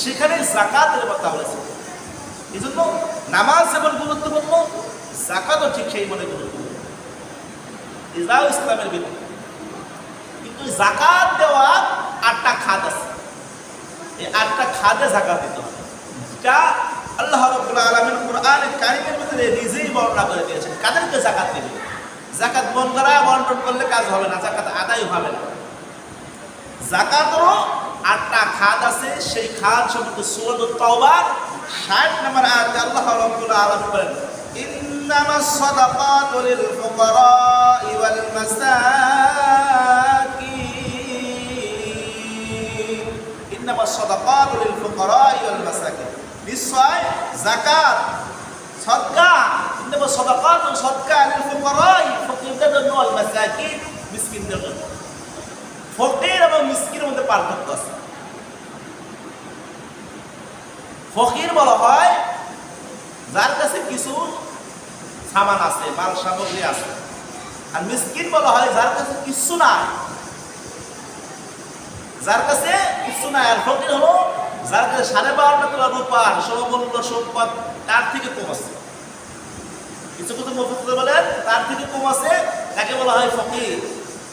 সেখানে যাকাতের কথা বলেছে। এই জন্য নামাজ যেমন গুরুত্বপূর্ণ, যাকাতও ঠিক সেই মনে গুরুত্বপূর্ণ। এটাও ইসলামের ভিতরে। কিন্তু যাকাত দেওয়া 8টা খাত আছে। এই 8টা খাতে যাকাত দিতে হবে, যা আল্লাহ রাব্বুল আলামিন কোরআনে কারীমের ভিতরে নিজেই বর্ণনা করে দিয়েছেন কাদেরকে যাকাত দিবে। যাকাত বন্টন করলে কাজ হবে না, যাকাত আদায় হবে না। যাকাতেরও 8টা খাত আছে। সেই খাত সম্পর্কে সূরাতুত তাওবার 60 নম্বর আয়াতে আল্লাহ রাব্বুল আলামিন বলেন, ইন্নামাস সাদাকাতু লিল ফুকারাই ওয়াল মাসাকিন। ইন্নামাস সাদাকাতু লিল ফুকারাই ওয়াল মাসাকিন। নিশ্চয় যাকাত সদকা, ইন্নামাস সাদাকাতু সদকা লিল ফুকারাই, ফকিরদের জন্য, ওয়াল মাসাকিন মিসকিনদের জন্য। ফকির এবং মিসকিনের মধ্যে পার্থক্য আছে। ফকির বলা হয় যার কাছে কিছু সামান আছে, মাল সামগ্রী আছে। আর মিসকিন বলা হয় যার কাছে কিছু নাই, যার কাছে কিছু নাই। আর ফকির হলো যার কাছে 12.5 তোলা রূপার সমমূল্য সম্পদ তার থেকে কম আছে। কিছু কিছু মুফাসসির বলেন তার থেকে কম আছে, তাকে বলা হয় ফকির।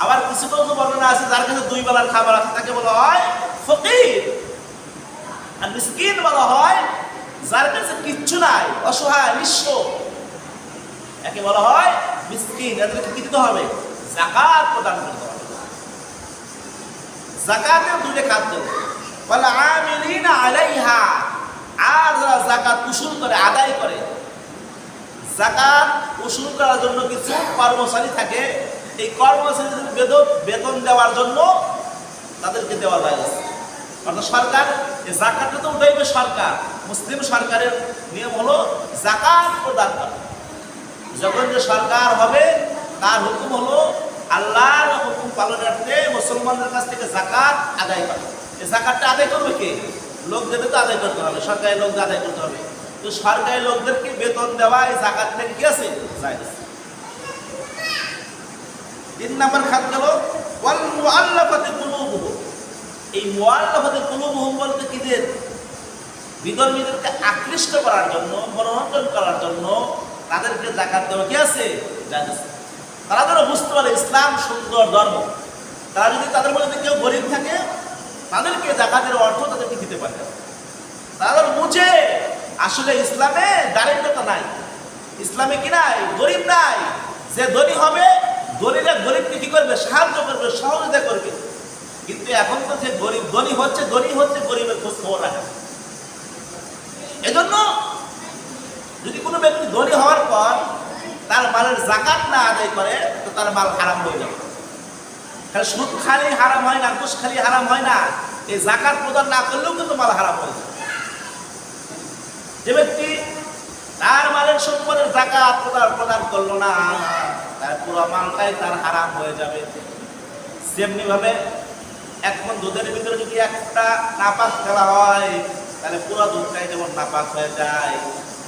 আবার কিছু কিছু বর্ণনা আছে যার কাছে 2 বেলার খাবার আছে, তাকে বলা হয় ফকির। আর মিসকিন বলা হয় যার কাছে কিচ্ছু নাই, অসহায়, নিঃস্ব, একে বলা হয় মিসকিন। এদেরকে কি দিতে হবে? যাকাত প্রদান করতে হবে। যাকাতের 2টা খাত দেবে, ওয়াল আমিলিনা আলাইহা। আর যারা যাকাত উসুল করে, আদায় করে, যাকাত উসুল করার জন্য কিছু কর্মচারী থাকে। এই কর্মচারীদের বেতন দেওয়ার জন্য তাদেরকে দেওয়া যায়। অর্থাৎ সরকার এই যাকাতটা তো উঠাইবে সরকার। মুসলিম সরকারের নিয়ম হলো যাকাত প্রদান করা। যখন যে সরকার হবে তার হুকুম হলো আল্লাহর হুকুম পালনার্থে মুসলমানদের কাছ থেকে যাকাত আদায় করা। এই যাকাতটা আদায় করবে কে? লোকদের তো আদায় করতে হবে, সরকারি লোকদের আদায় করতে হবে। তো সরকারি লোকদেরকে বেতন দেওয়া এই যাকাত থেকে কি আছে? জায়েজ। 3 নম্বর খাত গেল ওয়াল মুআল্লাফাতি কুলুবুহুম। এই মুআল্লাফাতি কুলুবুহুম বলতে কিদের? বিধর্মীদেরকে আকৃষ্ট করার জন্য, মনোরঞ্জন করার জন্য তাদেরকে যাকাত দেওয়া কি আছে? জায়েজ আছে। তারা যেন বুঝতে পারে ইসলাম সুন্দর ধর্ম। তারা যদি তাদের মধ্যে কেউ গরিব থাকে তাদেরকে যাকাতের অর্থ তাদেরকে দিতে পারে। তারা বুঝে আসলে ইসলামে দারিদ্রতা নাই, ইসলামে কি নাই? গরিব নাই। যে ধনী হবে, ধনীরা গরিবকে কি করবে? সাহায্য করবে, সহযোগিতা করবে। কিন্তু এখন তো যে গরিব ধনী হচ্ছে গরিবের খোঁজ খবর রাখে। এজন্য যদি কোনো ব্যক্তি ধনী হওয়ার পর তার মালের যাকাত না আদায় করে তো তার মাল হারাম হয়ে যাবে। খালি সুদ খালি হারাম হয় না, ঘুষ খালি হারাম হয় না, এই যাকাত প্রদান না করলেও কিন্তু মাল হারাম হয়ে যাবে। যে ব্যক্তি তার মালের সম্পদের যাকাত প্রদান করলো না, তার পুরো মালটাই তার হারাম হয়ে যাবে। যেমনি ভাবে এক মণ দুধের ভিতরে যদি একটা নাপাক ফেলা হয় তাহলে পুরো দুধটাই যেমন নাপাক হয়ে যায়,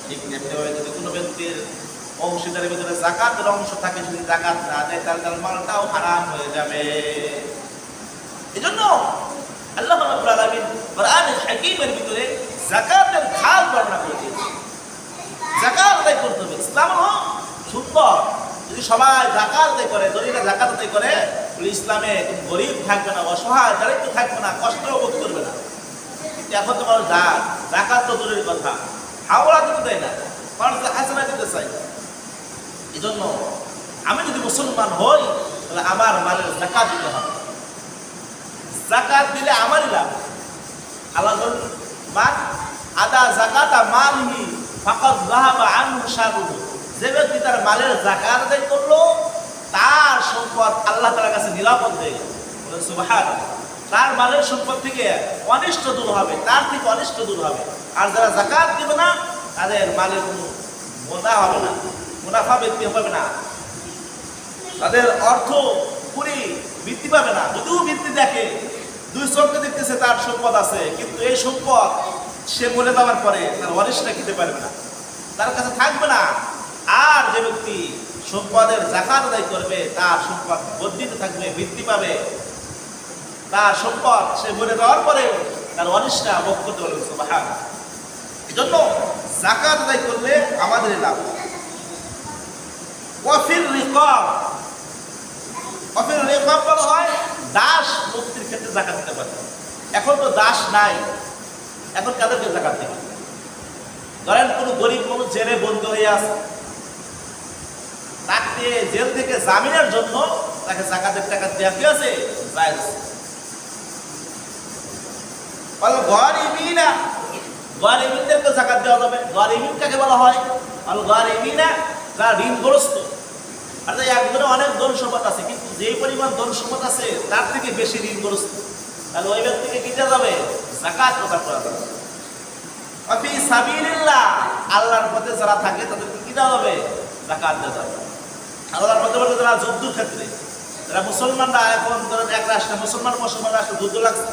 ঠিক তেমনিভাবে যদি কোনো ব্যক্তির অংশীদারের ভিতরে যাকাতের অংশ থাকে, যদি যাকাত না দেয় তাহলে তার মালটাও হারাম হয়ে যাবে। এজন্য আল্লাহ রাব্বুল আলামিন কোরআনে হাকীমের ভিতরে যাকাতের খাত বর্ণনা করে দিয়েছেন। যাকাত আদায় করতে হবে। ইসলাম হলো সুন্দর। যদি সবাই যাকাত আদায় করে, ধনীরা যাকাত আদায় করে, ইসলামে কোনো গরিব থাকবে না, অসহায় দারিদ্র থাকবে না, কষ্ট ভোগ করবে না। কিন্তু এখন তো মানুষ যাকাত তো দূরের কথা, হাওড়া দিতে দেয় না, মানুষ হাসানা দিতে চাই। এই জন্য আমি যদি মুসলমান হই তাহলে আমার মালের যাকাত দিতে হবে। যাকাত দিলে আমারই লাভ। আল্লাহ মান আদা যাকাতা মালিহি ফাকাদ যাহাবা আনহু শাররুহু। যে ব্যক্তি তার মালের যাকাত আদায় করলো তার সম্পদ আল্লাহ তাআলার কাছে নিরাপদ হয়ে গেল। বলেন সুবহানাল্লাহ। তার মালের সম্পদ থেকে অনিষ্ট দূর হবে, তার থেকে অনিষ্ট দূর হবে। আর যারা যাকাত দিবে না তাদের মালের কোনো মুনাফা বৃদ্ধি হবে না, তাদের অর্থ পুরি বৃদ্ধি পাবে না। যদিও বৃদ্ধি দেখে, 2 চোখে দেখতেছে তার সম্পদ আছে, কিন্তু এই সম্পদ সে মরে যাওয়ার পরে তার ওয়ারিশরা খেতে পারবে না, তার কাছে থাকবে না। আর যে ব্যক্তি সম্পদের যাকাত আদায় করবে তার সম্পদ বর্ধিত থাকবে, বৃদ্ধি পাবে। তার সম্পদ সে মরে যাওয়ার পরে তার অনিষ্টা ভোগ করতে পারবে। সুবহানাল্লাহ। এই জন্য যাকাত আদায় করলে আমাদের লাভ। ওয়াফির রিকাব, ওয়াফির রিকাব বলা হয় দাস মুক্তির ক্ষেত্রে যাকাত দিতে পারে। এখন তো দাস নাই, এখন কাদেরকে যাকাত দেবে? ধরেন কোনো গরিব মানুষ জেলে বন্ধ হয়ে আছে, তাকে জেল থেকে জামিনের জন্য তাকে যাকাতের টাকা দেওয়া কি আছে? জায়েজ। গরিবিনা, গরিবদেরকে যাকাত দেওয়া যাবে। গরিবিন কাকে বলা হয়? গরিবিনা যারা ঋণগ্রস্ত, অর্থাৎ একজনে অনেক ধন সম্পদ আছে কিন্তু যেই পরিমাণ ধন সম্পদ আছে তার থেকে বেশি ঋণগ্রস্ত, তাহলে ওই ব্যক্তিকে কি দেওয়া যাবে? যাকাত প্রদান করা যাবে। ফি সাবিলিল্লাহ, আল্লাহর পথে যারা থাকে তাদেরকে কি দেওয়া যাবে? যাকাত দেওয়া যাবে। আল্লাহর পথে বলতে যারা যুদ্ধের ক্ষেত্রে, যারা মুসলমানরা এখন ধরেন এক রাষ্ট্রে মুসলমান রাষ্ট্রে যুদ্ধ লাগছে,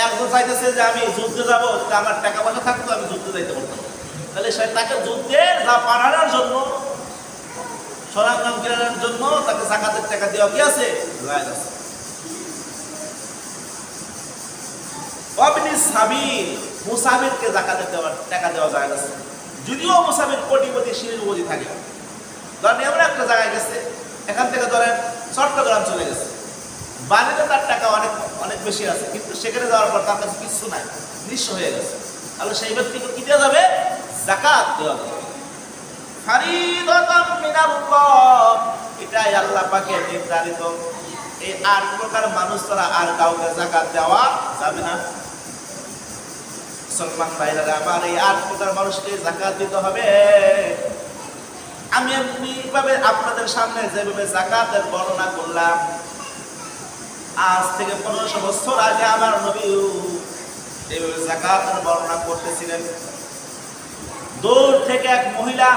একজন চাইতেছে যে আমি যুদ্ধে যাবো, আমার টাকা পয়সা থাকতো আমি যুদ্ধে যাইতে পারতাম, তাহলে সে তাকে যুদ্ধে যা পাঠানোর জন্য, সরঞ্জাম কেনার জন্য তাকে যাকাতের টাকা দেওয়া কি আছে? জায়েজ আছে। ওয়াবনি সাবিল, মুসাফিরকে যাকাতের টাকা দেওয়া জায়েজ আছে, যদিও মুসাফির কোটিপতি শিল্পপতি থাকে। ধরেন এমন একটা জায়গায় গেছে, এখান থেকে ধরেন চট্টগ্রাম চলে গেছে, বাড়িতে তার টাকা অনেক অনেক বেশি আছে কিন্তু সেখানে যাওয়ার পর তার কাছে কিছু নাই, নিঃস্ব হয়ে গেছে, তাহলে সেই ব্যক্তিকে কি দেওয়া যাবে? যাকাত দেওয়া যাবে। ফারিদাতাম মিনাল্লাহ, এটাই আল্লাহ পাকের নির্ধারিত। এই ৮ প্রকার মানুষ ছাড়া আর কাউকে যাকাত দেওয়া যাবে না। মুসলমান ভাইরা আমার, এই ৮ প্রকার মানুষকে যাকাত দিতে হবে। আমি এমনিভাবে আপনাদের সামনে যেভাবে যাকাতের বর্ণনা করলাম, আজ থেকে 1500 বছর আগে আমার নবীও এইভাবে যাকাতের বর্ণনা করতেছিলেন। দূর থেকে এক মহিলা,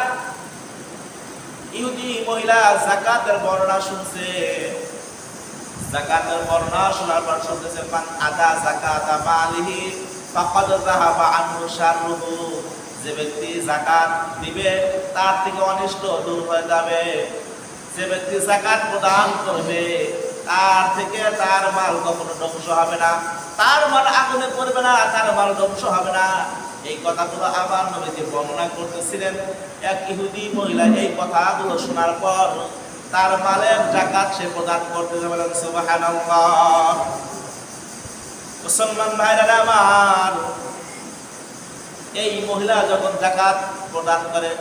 ইহুদি মহিলা যাকাতের বর্ণনা শুনছে। যাকাতের বর্ণনা শোনার পর শুনতেছে, মান আদা যাকাতা মালিহি ফাকাদ যাহাবা আনহু শাররুহু, যে ব্যক্তি যাকাত দিবে তার থেকে অনিষ্ট দূর হয়ে যাবে। যে ব্যক্তি যাকাত প্রদান করবে তার থেকে তার মাল কখনো ধ্বংস হবে না, তার মাল আগুনে পড়বে না, তার মাল ধ্বংস হবে না। এই কথাগুলো আমার নবীজি বর্ণনা করতেছিলেন। এক ইহুদি মহিলা এই কথাগুলো শোনার পর তার মালের যাকাত সে প্রদান করতে যাবে। সুবহানাল্লাহ। মুসলমান ভাইরা আমার, এই মহিলা যখন যাকাত প্রদান করে,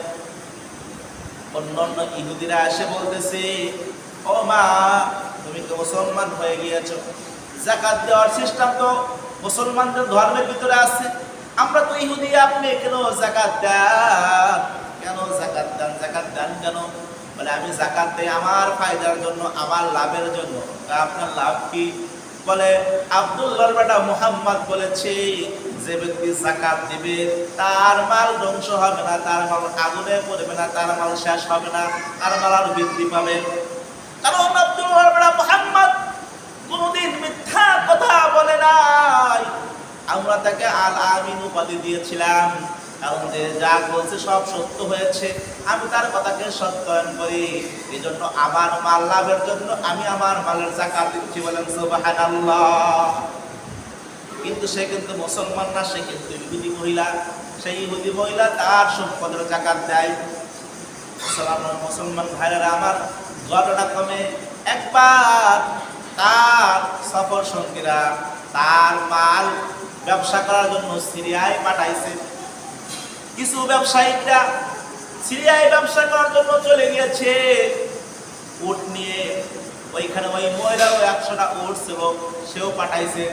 অন্যান্য ইহুদিরা এসে বলতেছে, ও মা, তুমি তো মুসলমান হয়ে গিয়েছো, যাকাত দেওয়ার সিস্টেম তো মুসলমানদের ধর্মের ভিতরে আছে, আমরা তো ইহুদি, আপনি কেন যাকাত দেন? কেন যাকাত দেন? যাকাত দেন কেন? বলে আমি যাকাত দেই আমার ফায়দার জন্য, আমার লাভের জন্য। আপনার লাভ কি? বলে আব্দুল্লাহর বেটা মুহাম্মদ বলেছে, যে ব্যক্তি যাকাত দিবে তার মাল ধ্বংস হবে না, তার মাল আগুনে পড়বে না, তার মাল শেষ হবে না, তার মাল আর বৃদ্ধি পাবে। কারণ আব্দুল্লাহর বেটা মুহাম্মদ কোনদিন মিথ্যা কথা বলে নাই। আমরা তাকে আল আমিন উপাধি দিয়েছিলাম, কারণ যে যা বলছে সব সত্য হয়েছে, আমি তার কথাকে সত্যায়ন করি। এই জন্য আমার মাল লাভের জন্য আমি আমার মালের যাকাত দিচ্ছি। বলেন সুবহানাল্লাহ। কিন্তু সে কিন্তু মুসলমান না, সে কিন্তু ইহুদি মহিলা। সেই ইহুদি মহিলা তার সম্পদের যাকাত দেয়। মুসলমান ভাইরা আমার, ঘটনাক্রমে একবার তার সফর সঙ্গীরা তার মাল ব্যবসা করার জন্য সিরিয়ায় পাঠাইছে। কিছু ব্যবসায়িকরা সিরিয়ায় ব্যবসা করার জন্য চলে গিয়েছে উট নিয়ে। ওইখানে ওই মহিলাও 100টা উট ছিল, সেও পাঠাইছে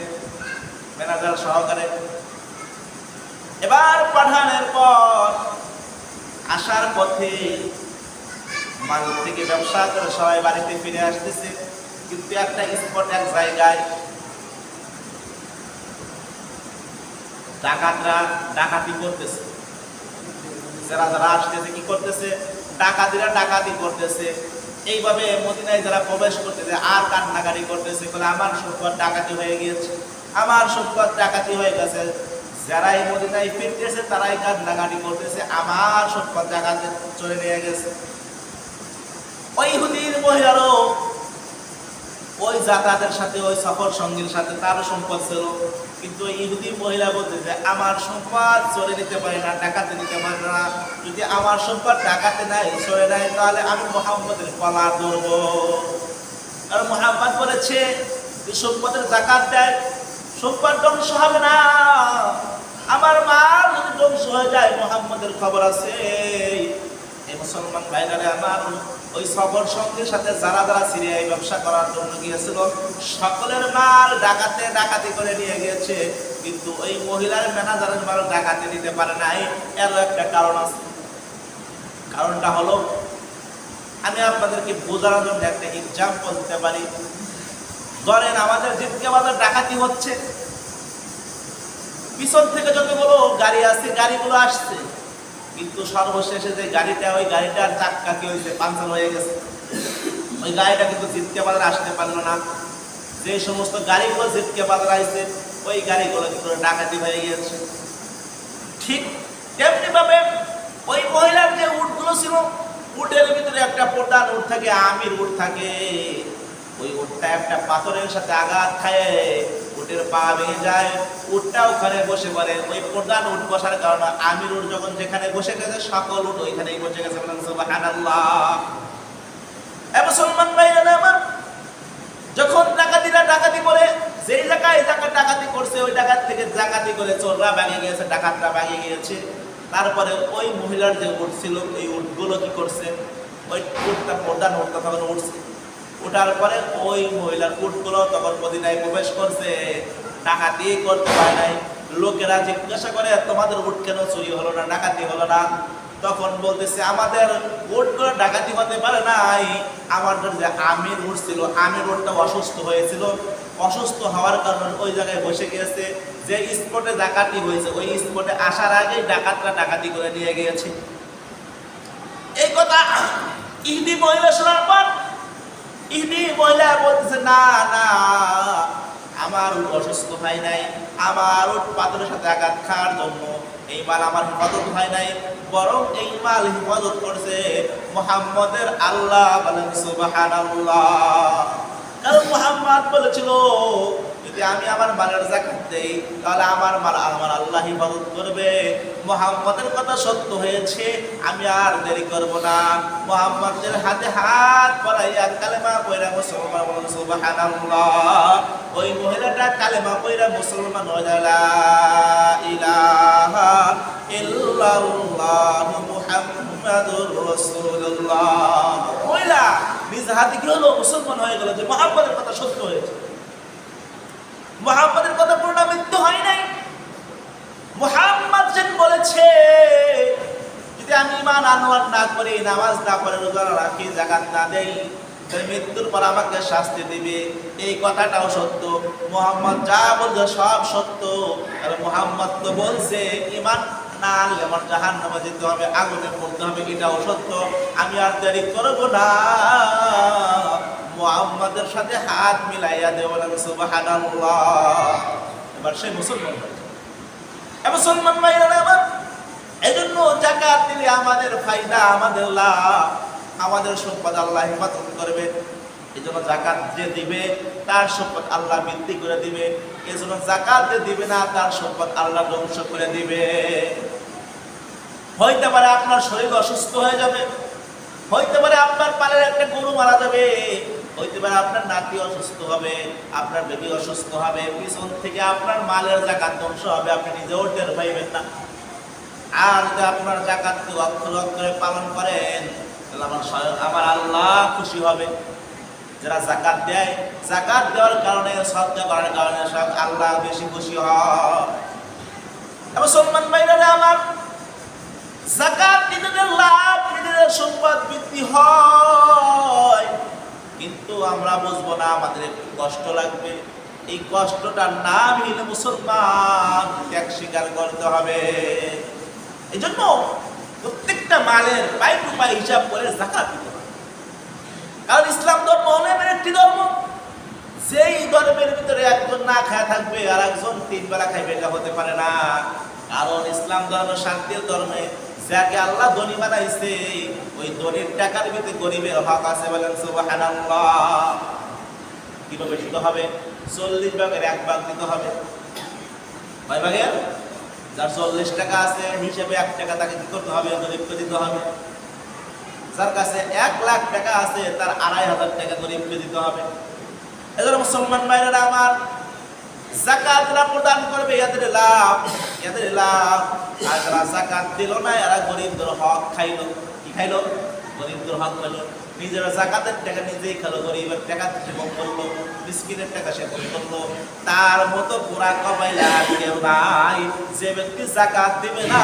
ম্যানেজার সহকারে। এবার পাঠানোর পর আসার পথে মাল থেকে ব্যবসা করে সবাই বাড়িতে ফিরে আসতেছে, কিন্তু একটা স্পট, এক জায়গায় ডাকাতরা ডাকাতি করতেছে। যারা যারা আসতেছে কি করতেছে? ডাকাতিরা ডাকাতি করতেছে। এইভাবে মদিনায় যারা প্রবেশ করতেছে আর কান্নাকাটি করতেছে, বলে আমার সম্পদ ডাকাতি হয়ে গিয়েছে, আমার সম্পদ ডাকাতি হয়ে গেছে। যারা এই মদিনায় ফিরতেছে তারাই কান্নাকাটি করতেছে, আমার সম্পদ ডাকাতি চলে নিয়ে গেছে। ওই ইহুদির মহিলারও ওই যাতায়াতের সাথে, ওই সফর সঙ্গীর সাথে তারও সম্পদ ছিল, কিন্তু ইহুদি মহিলা বলতে যে আমার সম্পদ চলে নিতে পারে না, ডাকাতে নিতে পারে না। যদি আমার সম্পদ ডাকাতে নাই, চলে নাই, তাহলে আমি মুহাম্মদের কলার ধরবো। কারণ মুহাম্মদ বলেছে যে সম্পদের যাকাত দেয়, সম্পদ ধ্বংস হবে না। আমার মাল যদি ধ্বংস হয়ে যায়, মুহাম্মদের খবর আছে। এই মুসলমান ভাইরা আমার, ওই সফর সঙ্গীর সাথে যারা যারা সিরিয়ায় ব্যবসা করার জন্য গিয়েছিল, সকলের মাল ডাকাতি করে নিয়ে গিয়েছে, কিন্তু ওই মহিলার ম্যানেজারের মাল ডাকাতি দিতে পারে নাই। এরও একটা কারণ আছে। কারণটা হলো, আমি আপনাদেরকে বোঝানোর জন্য একটা এক্সাম্পল দিতে পারি। ধরেন আমাদের জিতকে বাজার ডাকাতি হচ্ছে, পিছন থেকে যতগুলো গাড়ি আছে গাড়িগুলো আসছে, কিন্তু সর্বশেষে যে গাড়িটা, ওই গাড়িটার চাক্কা কি হয়েছে, পাঞ্চার হয়ে গেছে। ওই গাড়িটা কিন্তু জিতকে বাজার আসতে পারলো না। যে সমস্ত গাড়িগুলো জিতকে বাজার আসছে, ওই গাড়িগুলো কিন্তু ডাকাতি হয়ে গিয়েছে। ঠিক তেমনি ভাবে ওই মহিলার যে উটগুলো ছিল, উটের ভিতরে একটা প্রধান উট থাকে, আমির উট থাকে। ওই উটটা একটা পাথরের সাথে আঘাত খায়, উটের পা ভেঙে যায়, উটটা ওখানে বসে পড়ে। ওই প্রধান উট বসার কারণে আমির উট যখন যেখানে বসে গেছে, সকল উট ওইখানেই বসে গেছে। সুবহানাল্লাহ। মুসলমান ভাইরা আমার, যখন ডাকাতিরা ডাকাতি করে, যেই জায়গায় ডাকাতি করছে, ওই ডাকাত থেকে ডাকাতি করে চোররা ভাঙে গিয়েছে, ডাকাতরা ভাঙে গিয়েছে। তারপরে ওই মহিলার যে উট ছিল, এই উটগুলো কি করছে, ওই উটটা প্রধান উটটা তখন উঠছে। ওঠার পরে ওই মহিলার উটগুলো তখন মদিনায় প্রবেশ করছে, ডাকাতি করতে পারে নাই। লোকেরা জিজ্ঞাসা করে, তোমাদের উট কেন চুরি হলো না, ডাকাতি হলো না? তখন বলতেছে, আমাদের উটগুলো ডাকাতি হতে পারে নাই, আমাদের যে আমির উট ছিল, আমির উটটা অসুস্থ হয়েছিল। অসুস্থ হওয়ার কারণে ওই জায়গায় বসে গিয়েছে। যে স্পটে ডাকাতি হয়েছে, ওই স্পটে আসার আগেই ডাকাতরা ডাকাতি করে নিয়ে গিয়েছে। এই কথা ইহুদি মহিলা শোনার পর ইহুদি মহিলা বলতেছে, না না, আমার উট অসুস্থ হয় নাই, আমার উট পাথরের সাথে আঘাত খাওয়ার জন্য এই মাল আমার হেফাজত হয় নাই, বরং এই মাল হেফাজত করছে মুহাম্মদের আল্লাহ। বলেন সুবহানাল্লাহ। কারণ মুহাম্মদ বলেছিল, যদি আমি আমার মালের যাকাত দেই, তাহলে আমার মাল আমার আল্লাহ হেফাজত করবে। মুহাম্মদের কথা সত্য হয়েছে, আমি আর দেরি করব না। মুহাম্মদের হাতে হাত পরাইয়া কালেমা পয়রা মুসলমান, বলেন সুবহানাল্লাহ। ওই মহিলাটা কালেমা পয়রা মুসলমান হয়ে গেল, লা ইলাহা ইল্লাল্লাহু মুহাম্মাদুর রাসূলুল্লাহ। মহিলা নিজ হাতে কি হলো, মুসলমান হয়ে গেল। যে মুহাম্মদের কথা সত্য হয়েছে, মুহাম্মদের কথা পুনরাবৃত্ত হয় নাই। মুহাম্মদ যেন বলেছে, যদি আমি ঈমান আনওয়ার না করি, নামাজ না পড়ে, রোজা না রাখি, যাকাত না দেই, তাহলে মৃত্যুর পর আমাকে শাস্তি দিবে। এই কথাটাও সত্য। মুহাম্মদ যা বলছে সব সত্য। আর মুহাম্মদ তো বলছে, ঈমান না আনলে আমার জাহান্নামে যেতে হবে, আগুনে পড়তে হবে, এটাও সত্য। আমি আর দেরি করব না, মুহাম্মদের সাথে হাত মিলাইয়া দেব। সুবহানাল্লাহ। এবার সে মুসলমান হয়েছে। মুসলমান ভাইরা আমার, এজন্য যাকাত দিলে আমাদের ফায়দা, আমাদের লাভ, আমাদের সম্পদ আল্লাহ হেফাজত করবে। এজন্য যাকাত যে দিবে, তার সম্পদ আল্লাহ বৃদ্ধি করে দিবে। এজন্য যাকাত যে দিবে না, তার সম্পদ আল্লাহ ধ্বংস করে দিবে। হইতে পারে আপনার শরীর অসুস্থ হয়ে যাবে, হইতে পারে আপনার পালের একটা গরু মারা যাবে, হইতে পারে আপনার নাতি অসুস্থ হবে, আপনার বেবি অসুস্থ হবে, পিছন থেকে আপনার মালের যাকাত ধ্বংস হবে, আপনি নিজেও টের পাইবেন না। আর যদি আপনার যাকাতকে অক্ষর অক্ষরে পালন করেন, তাহলে আমার আল্লাহ খুশি হবে। যারা যাকাত দেয়, যাকাত দেওয়ার কারণে, সদকা করার কারণে সব আল্লাহ বেশি খুশি হয়। মুসলমান ভাইরা আমার, যাকাত নিজেদের লাভ, নিজেদের সম্পদ বৃদ্ধি হয়, কিন্তু আমরা বুঝবো না, আমাদের একটু কষ্ট লাগবে। এই কষ্টটার নাম হইলে মুসলমান, ত্যাগ স্বীকার করতে হবে। এই জন্য প্রত্যেকটা মালের পাই টু পাই হিসাব করে যাকাত দিতে হবে। কারণ ইসলাম ধর্ম হলো এমন একটি ধর্ম, যেই ধর্মের ভিতরে একজন না খায় থাকবে আর একজন 3 বেলা খাইবে, এটা হতে পারে না। কারণ ইসলাম ধর্ম শান্তির ধর্মে, যাকে আল্লাহ ধনী বানাইছে, ওই ধনীর টাকার ভিতরে গরিবের হক আছে। বলেন সুবহানাল্লাহ। কিভাবে দিতে হবে? 40 ভাগের 1 ভাগ দিতে হবে। কয় ভাগের? যার 40 টাকা আছে হিসেবে 1 টাকা তাকে কি করতে হবে? গরিবকে দিতে হবে। যার কাছে 1 লাখ টাকা আছে তার 2,500 টাকা গরিবকে দিতে হবে। এজন্য মুসলমান ভাইরা আমার, যাকাতরা প্রদান করবে এদের লাভ, এদের লাভ। আর যারা যাকাত দিল না এরা গরিবদের হক খাইলো। কি খাইলো? গরিবদের হক খাইলো। নিজেরা যাকাতের টাকা নিজেই খেলো, গরিবের টাকা সেবন করলো, মিসকিনের টাকা সেবন করলো। তার মতো পুরা কমাইলা কেউ নাই যে ব্যক্তি যাকাত দিবে না।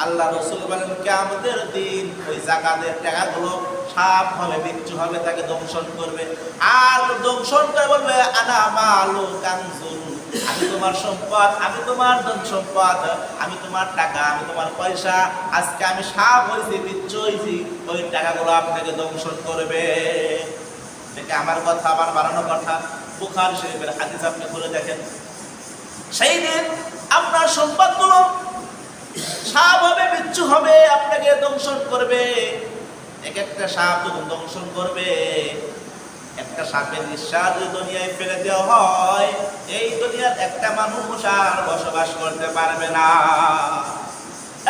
আল্লাহ রাসূল বলেন কিয়ামতের দিন ওই যাকাতের টাকাগুলো সাপ হবে, বিচ্ছু হবে, তাকে দংশন করবে। আর দংশন করে বলবে আনা মালু কানজুন, আমি তোমার সম্পদ, আমি তোমার ধন সম্পদ, আমি তোমার টাকা, আমি তোমার পয়সা। আজকে আমি সাপ হয়েছি, বিচ্ছু হয়েছি, ওই টাকাগুলো আপনাকে দংশন করবে। দেখে আমার কথা, আমার বানানো কথা, বুখারী শরীফের হাদিস আপনি খুলে দেখেন। সেই দিন আপনার সম্পদগুলো সাপ হবে, বিচ্ছু হবে, আপনাকে দংশন করবে। এক একটা সাপ যখন দংশন করবে, একটা সাপের নিঃশ্বাস যদি দুনিয়ায় ফেলে দেওয়া হয়, এই দুনিয়ার একটা মানুষ আর বসবাস করতে পারবে না।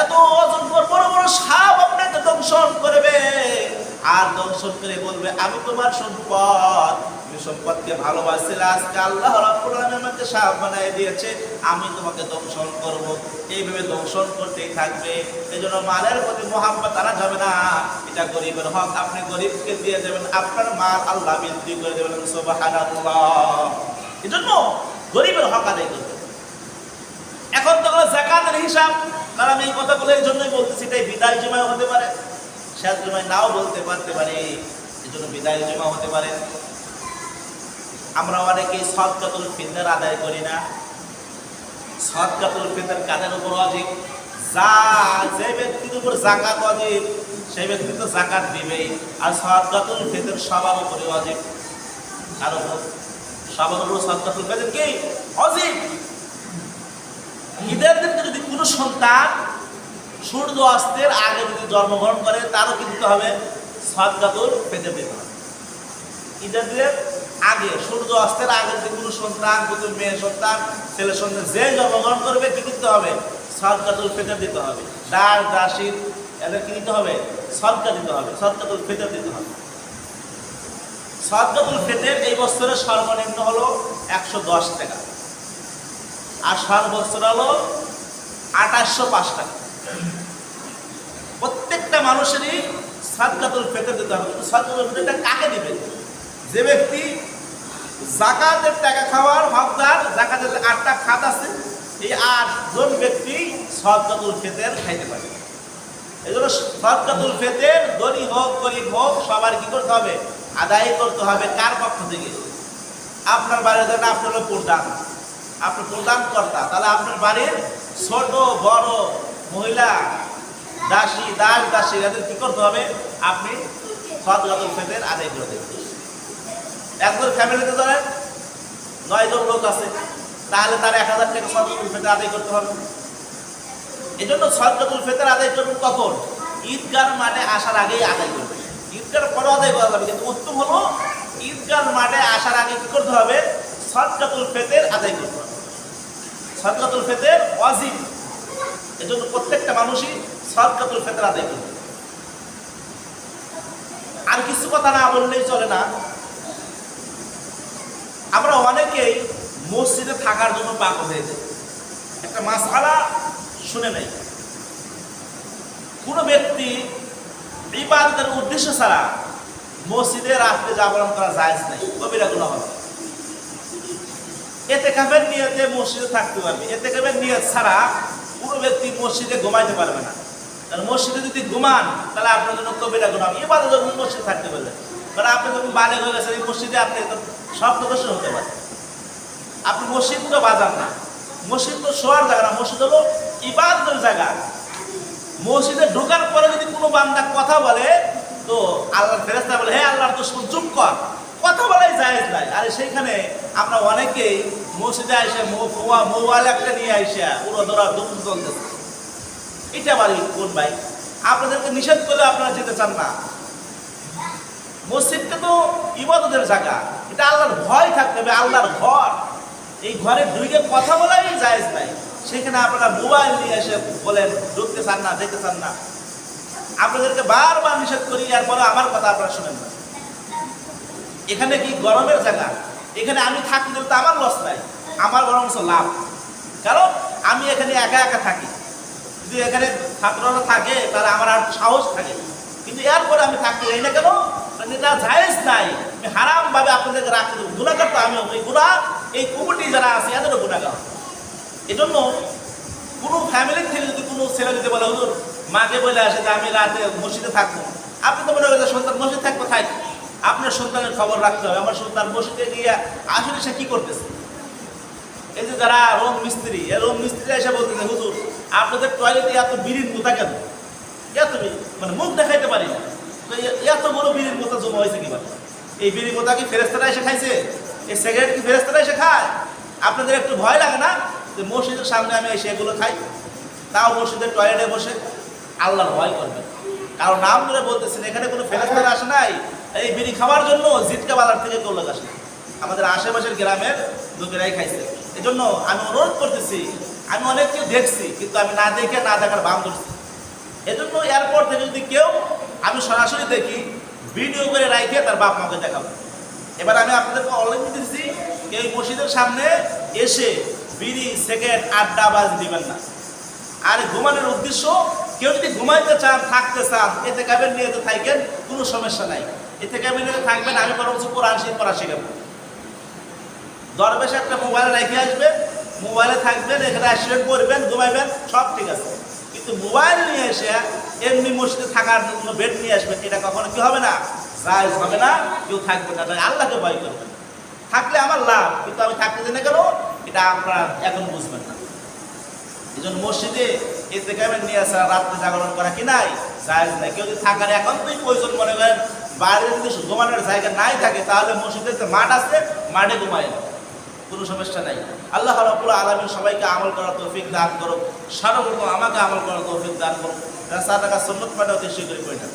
এত অজস্র বড় বড় সাপ আপনাকে দংশন করবে। আর দংশন করে বলবে আমি তোমার সম্পদ, তুমি সম্পদকে ভালোবাসছিলে, আজকে আল্লাহ রাব্বুল আলামিন আমাকে সাপ বানিয়ে দিয়েছে, আমি তোমাকে দংশন করব। এইভাবে দংশন করতেই থাকবে। এজন্য মালের প্রতি মোহাম্মত আনা যাবে না। এটা গরিবের হক, আপনি গরিবকে দিয়ে দেবেন, আপনার মাল আল্লাহ বৃদ্ধি করে দেবেন। সুবহানাল্লাহ। এজন্য গরিবের হক আদায় করতে। এখন তো যাকাতের হিসাব, কারণ আমি এই কথাগুলো এই জন্যই বলতেছি, এটাই বিদায় জুমায় হতে পারে, শেষ জুমায় নাও বলতে পারতে পারে, এই জন্য বিদায় জুমা হতে পারে। আমরা অনেকেই সাদকাতুল ফিতর আদায় করি না। সাদকাতুল ফিতর কাদের উপর ওয়াজিব? যে ব্যক্তির উপর যাকাত ওয়াজিব সেই ব্যক্তি তো যাকাত দিবেই। আর সাদকাতুল ফিতর সবার উপরে ওয়াজিব। কার উপর? সবার উপর সাদকাতুল ফিতর কি ওয়াজিব। ঈদের দিন যদি কোনো সন্তান সূর্য অস্তের আগে যদি জন্মগ্রহণ করে, তারও কি দিতে হবে? সাদকাতুল ফিতর দিতে হবে। ঈদের দিনের আগে, সূর্য অস্তের আগে যদি কোনো সন্তান, কোনো মেয়ে সন্তান, ছেলে সন্তান যে জন্মগ্রহণ করবে, কি দিতে হবে? সাদকাতুল ফিতর দিতে হবে। দাস দাসী এদের কি দিতে হবে? সদকা দিতে হবে, সাদকাতুল ফিতর দিতে হবে। সাদকাতুল ফিতর এই বছরের সর্বনিম্ন হলো 110 টাকা, আর সর্বোচ্চ হলো 2805 টাকা। প্রত্যেকটা মানুষেরই সাদকাতুল ফিতর দিতে হবে। সাদকাতুল ফিতরটা কাকে দিবে? যে ব্যক্তি যাকাতের টাকা খাওয়ার হকদার, যাকাতের 8টা খাত আছে, এই 8 জন ব্যক্তি সাদকাতুল ফিতর খাইতে পারে। এই জন্য সাদকাতুল ফিতর ধনী হোক গরিব হোক সবার কি করতে হবে? আদায় করতে হবে। কার পক্ষ থেকে? আপনার বাড়ির জন্য আপনি হলো প্রধান, আপনি প্রদান কর্তা, তাহলে আপনার বাড়ির ছোট বড় মহিলা দাসী, দাস দাসী, এদের কি করতে হবে? আপনি সাদকাতুল ফিতর আদায় করে দেবেন। একজন ফ্যামিলিতে ধরেন 9 জন লোক আছে, তাহলে তার 1000 টাকা সাদকাতুল ফিতর আদায় করতে হবে। এই জন্য সাদকাতুল ফিতর আদায় করবেন কখন? ঈদগার মাঠে আসার আগেই আদায় করবেন। ঈদগার পরে আদায় করা যাবে, কিন্তু উত্তম হলো ঈদগার মাঠে আসার আগে কি করতে হবে? সাদকাতুল ফিতর আদায় করতে হবে। সাদকাতুল ফিতর ওয়াজিব। এজন্য প্রত্যেকটা মানুষই সাদকাতুল ফিতর আদায় করবে। আর কিছু কথা না বললেই চলে না। আমরা অনেকেই মসজিদে থাকার জন্য পাগল হয়ে যাই। একটা মাসআলা শুনে নেই। কোনো ব্যক্তি ইবাদতের উদ্দেশ্য ছাড়া মসজিদে রাত্রে জাগরণ করা জায়েজ নাই, কবিরা গুনাহ হবে। ইতিকাফের নিয়তে মসজিদে থাকতে পারবে। ইতিকাফের নিয়ত ছাড়া কোনো ব্যক্তি মসজিদে ঘুমাইতে পারবে না। কারণ মসজিদে যদি ঘুমান তাহলে আপনার জন্য কবিরা গুনাহ হবে। ইবাদতের জন্য মসজিদে থাকতে পারবেন। কারণ আপনি যখন বালেগ হয়ে গেছেন, এই মসজিদে আপনি সব প্রদর্শন হতে পারে। আপনি মসজিদ তো বাজার না, মসজিদ তো শোয়ার জায়গা না, মসজিদ হলো ইবাদতের জায়গা। মসজিদে ঢোকার পরে যদি কোনো বান্দা কথা বলে, তো আল্লাহর ফেরেশতা বলে হে আল্লাহর দুশমন চুপ কর, কথা বলাই জায়েজ নাই। আর সেইখানে আমরা অনেকেই মসজিদে এসে মোবাইল একটা নিয়ে আইসা পুরো ধরা দুঃখ চলতেছে। এটা বাড়ি কোন ভাই? আপনাদেরকে নিষেধ করলে আপনারা যেতে চান না। মসজিদটা তো ইবাদতের জায়গা, এটা আল্লাহর ভয় থাকতে হবে, আল্লাহর ঘর। এই ঘরে ঢুকে কথা বলাই জায়েজ সেখানে আপনারা মোবাইল নিয়ে এসে বলেন ঢুকতে চান না, যেতে চান না। আপনাদেরকে বারবার নিষেধ করি, এরপরে আমার কথা আপনারা শুনেন না। এখানে কি গরমের জায়গা, এখানে আমি থাকি তো আমার লস নাই, আমার বরং লাভ। কারণ আমি এখানে একা একা থাকি, যদি এখানে ছাত্ররা থাকে তাহলে আমার আর সাহস থাকে। কিন্তু এরপরে আমি থাকতে যাই না কেন? এটা জায়েজ নাই, আমি হারামভাবে আপনাদেরকে রাখতে দেবো। গুণাগার তো আমিও, এই গুণা এই কমিটি যারা আছে এদেরও গুণাগার। এজন্য কোনো ফ্যামিলির থেকে যদি কোনো ছেলে যদি বলে হুজুর মাকে বলে আসে যে আমি রাতে মসজিদে থাকবো, আপনি তো মনে করেন সন্তান মসজিদ থাকবো, থাক, আপনার সন্তানের খবর রাখতে হবে। আমার সন্তান মসজিদে গিয়ে আসলে সে কী করতেছে। এই যে যারা রোম মিস্ত্রি, এই রোম মিস্ত্রি এসে বলতেছে হুজুর আপনাদের টয়লেটে এত বিড়ির মোতা কেন, এত মানে মুখ দেখাইতে পারি না, তো এত বড় বিড়ির মোতা জমা হয়েছে কিভাবে? এই বিড়ির মোতা কি ফেরেস্তারা এসে খাইছে? এই সিগারেট কি ফেরেস্তারা এসে খায়? আপনাদের একটু ভয় লাগে না যে মসজিদের সামনে আমি এসে এগুলো খাই? তাও মসজিদের টয়লেটে বসে আল্লাহর ভয় করবেন, কারণ নাম ধরে বলতেছেন এখানে কোনো ফেরেস্তারা আসে নাই এই বিড়ি খাওয়ার জন্য। জিটকা বাজার থেকে কেউ লোক আসে, আমাদের আশেপাশের গ্রামের লোকেরাই খাইছে। এই জন্য আমি অনুরোধ করতেছি, আমি অনেককে দেখছি কিন্তু আমি না দেখে না দেখার ভান করছি। এজন্য এয়ারপোর্ট থেকে যদি কেউ আমি সরাসরি দেখি ভিডিও করে রাখে তার বাপ মাকে দেখাবো। এবার আমি আপনাদেরকে অলরেডি দিচ্ছি, কেউ মসজিদের সামনে এসে বিড়ি সিগারেট আড্ডা বাজ দিবেন না। আর ঘুমানোর উদ্দেশ্য, কেউ যদি ঘুমাইতে চান, থাকতে চান, এতে কাবের নিয়ে তো থাকেন, কোনো সমস্যা নাই। এতে কাবের নিয়ে থাকবেন, আমি বরং কোরআন শরীফ পড়া শেখাবো। দরবেশে একটা মোবাইল রেখে আসবেন, মোবাইলে থাকবেন, এখানে আসবেন, পড়বেন, ঘুমাইবেন, সব ঠিক আছে। কিন্তু মোবাইল নিয়ে এসে এমনি মসজিদে থাকার জন্য বেড নিয়ে আসবেন, এটা কখনো কি হবে না? জায়েজ হবে না। কেউ থাকবে না, আল্লাহকে ভয় করবেন। থাকলে আমার লাভ, কিন্তু আমি থাকতে দিই না কেন, এটা আপনারা এখন বুঝবেন না। এই জন্য মসজিদে এতে কেমন নিয়ে আসা, রাত্রে জাগরণ করা কি নাই, জায়েজ নাই। কেউ যদি থাকার এখন তুই প্রয়োজন মনে করেন, বাইরে যদি ঘুমানোর জায়গা নাই থাকে, তাহলে মসজিদের যে মাঠ আছে, মাঠে ঘুমায় না, কোনো সমস্যা নাই। আল্লাহ রাব্বুল আলামিন সবাইকে আমল করার তৌফিক দান করুক, সর্বপ্রথম আমাকে আমল করার তৌফিক দান করুক। রাসূল টাকা সুন্নাত মানে অতি শীঘ্রই পড়ে না।